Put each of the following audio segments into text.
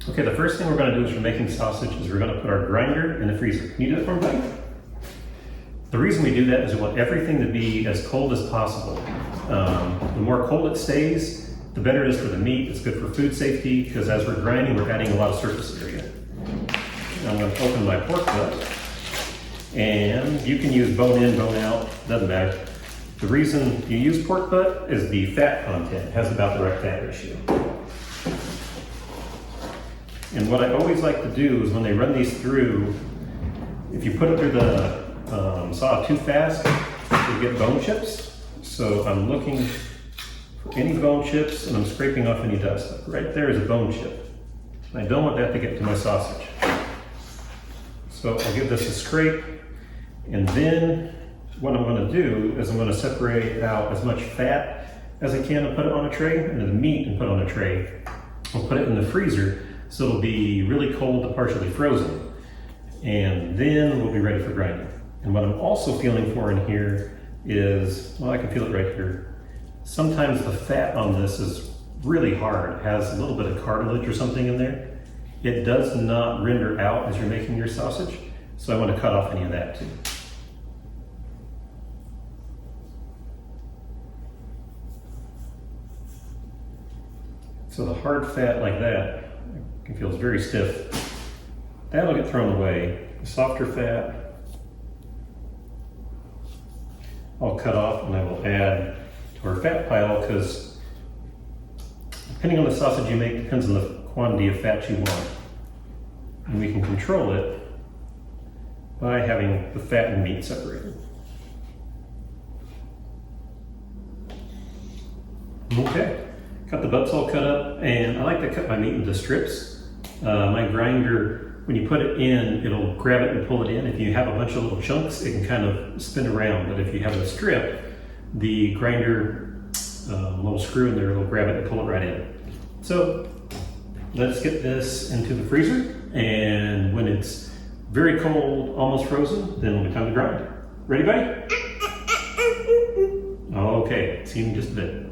Okay, the first thing we're going to do as we're making sausage is we're going to put our grinder in the freezer. Can you do that for me, buddy? The reason we do that is we want everything to be as cold as possible. The more cold it stays, the better it is for the meat. It's good for food safety because as we're grinding, we're adding a lot of surface area. Now I'm going to open my pork butt, and you can use bone in, bone out, doesn't matter. The reason you use pork butt is the fat content. It has about the right fat ratio. And what I always like to do is when they run these through, if you put it through the saw too fast, you get bone chips. So I'm looking for any bone chips and I'm scraping off any dust. Right there is a bone chip. I don't want that to get to my sausage. So I'll give this a scrape, and then what I'm going to do is I'm going to separate out as much fat as I can and put it on a tray, and the meat and put on a tray. I'll put it in the freezer so it'll be really cold to partially frozen, and then we'll be ready for grinding. And what I'm also feeling for in here is, well, I can feel it right here. Sometimes the fat on this is really hard. It has a little bit of cartilage or something in there. It does not render out as you're making your sausage, so I want to cut off any of that too. So the hard fat like that, it feels very stiff. That'll get thrown away. The softer fat, I'll cut off and I will add to our fat pile, because depending on the sausage you make depends on the quantity of fat you want. And we can control it by having the fat and meat separated. Okay, got the butts all cut up, and I like to cut my meat into strips. My grinder, when you put it in, it'll grab it and pull it in. If you have a bunch of little chunks, it can kind of spin around, but if you have a strip, the grinder, little screw in there, it'll grab it and pull it right in. So let's get this into the freezer, and when it's very cold, almost frozen, then it'll be time to grind. Ready, buddy? Okay, see you in just a bit.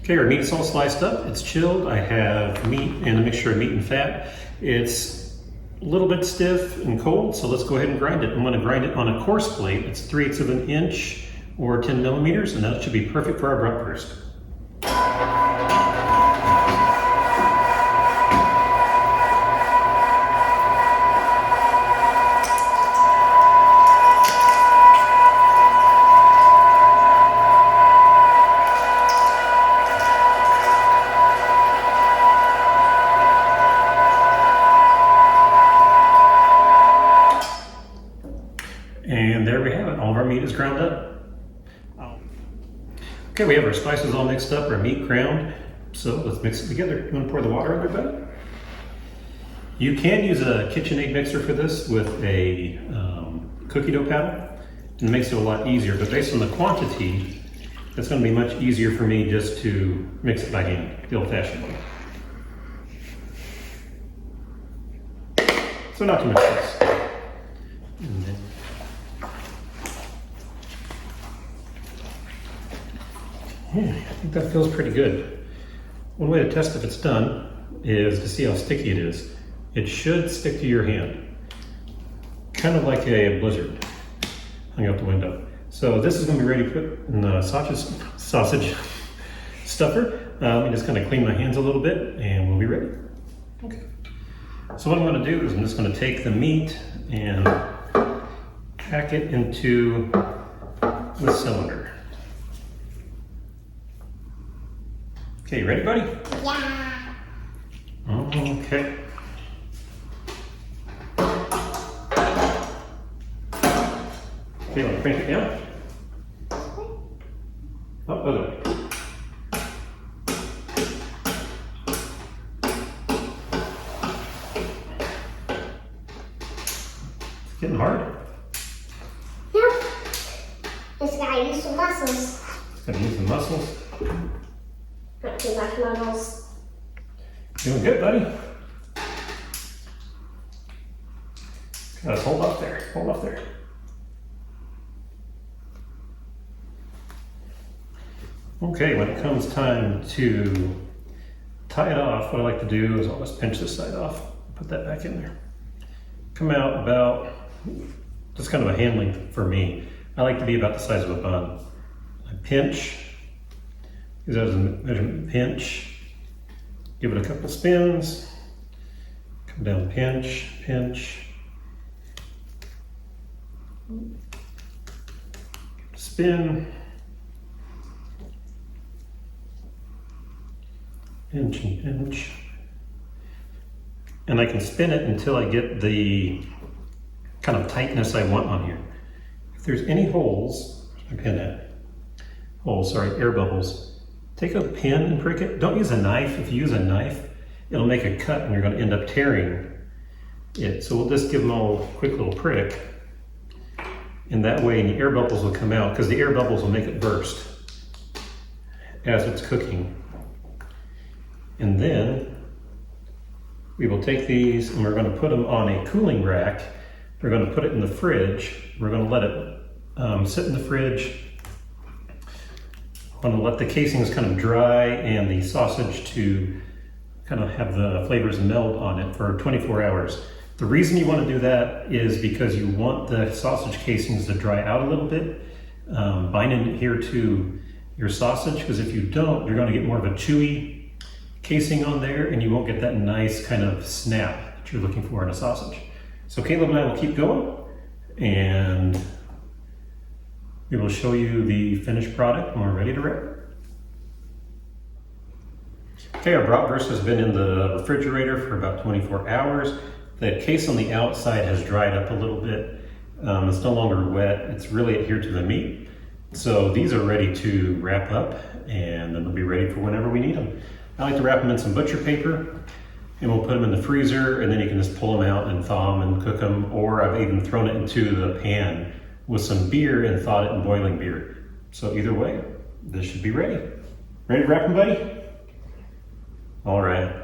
Okay, our meat is all sliced up. It's chilled. I have meat and a mixture of meat and fat. It's a little bit stiff and cold, so let's go ahead and grind it. I'm going to grind it on a coarse plate. It's 3/8 of an inch or 10 millimeters, and that should be perfect for our bratwurst. And there we have it. All of our meat is ground up. Okay, we have our spices all mixed up, our meat ground. So let's mix it together. You want to pour the water on there, buddy? You can use a KitchenAid mixer for this with a cookie dough paddle. It makes it a lot easier, but based on the quantity, it's going to be much easier for me just to mix it by hand, the old-fashioned way. So not too much spice. And then I think that feels pretty good. One way to test if it's done is to see how sticky it is. It should stick to your hand, kind of like a blizzard hung out the window. So this is going to be ready to put in the sausage stuffer. Let me just kind of clean my hands a little bit and we'll be ready. Okay. So what I'm going to do is I'm just going to take the meat and pack it into the cylinder. Okay, you ready, buddy? Yeah. Okay. Okay, want to crank it down? Oh, other way. It's getting hard. Yep. Just gotta use some muscles. Just gotta use the muscles. Not too much muscles. Doing good, buddy. Gotta hold up there. Hold up there. Okay, when it comes time to tie it off, what I like to do is I'll just pinch this side off, put that back in there. Come out about, just kind of a handling for me. I like to be about the size of a bun. I pinch, use that as a measurement, pinch, give it a couple spins, come down, pinch, pinch, spin, pinch and pinch. And I can spin it until I get the kind of tightness I want on here. If there's any holes, I pin it, air bubbles, take a pin and prick it. Don't use a knife. If you use a knife, it'll make a cut and you're going to end up tearing it. So we'll just give them all a quick little prick. And that way the air bubbles will come out, because the air bubbles will make it burst as it's cooking. And then we will take these and we're going to put them on a cooling rack. We're going to put it in the fridge. We're going to let it sit in the fridge. I'm going to let the casings kind of dry and the sausage to kind of have the flavors meld on it for 24 hours. The reason you want to do that is because you want the sausage casings to dry out a little bit, binding it here to your sausage, because if you don't, you're going to get more of a chewy casing on there and you won't get that nice kind of snap that you're looking for in a sausage. So Caleb and I will keep going and we will show you the finished product when we're ready to wrap it. Okay, our bratwurst has been in the refrigerator for about 24 hours. The case on the outside has dried up a little bit. It's no longer wet. It's really adhered to the meat. So these are ready to wrap up and then they'll be ready for whenever we need them. I like to wrap them in some butcher paper and we'll put them in the freezer and then you can just pull them out and thaw them and cook them. Or I've even thrown it into the pan with some beer and thawed it in boiling beer. So either way, this should be ready. Ready to wrap them, buddy? All right.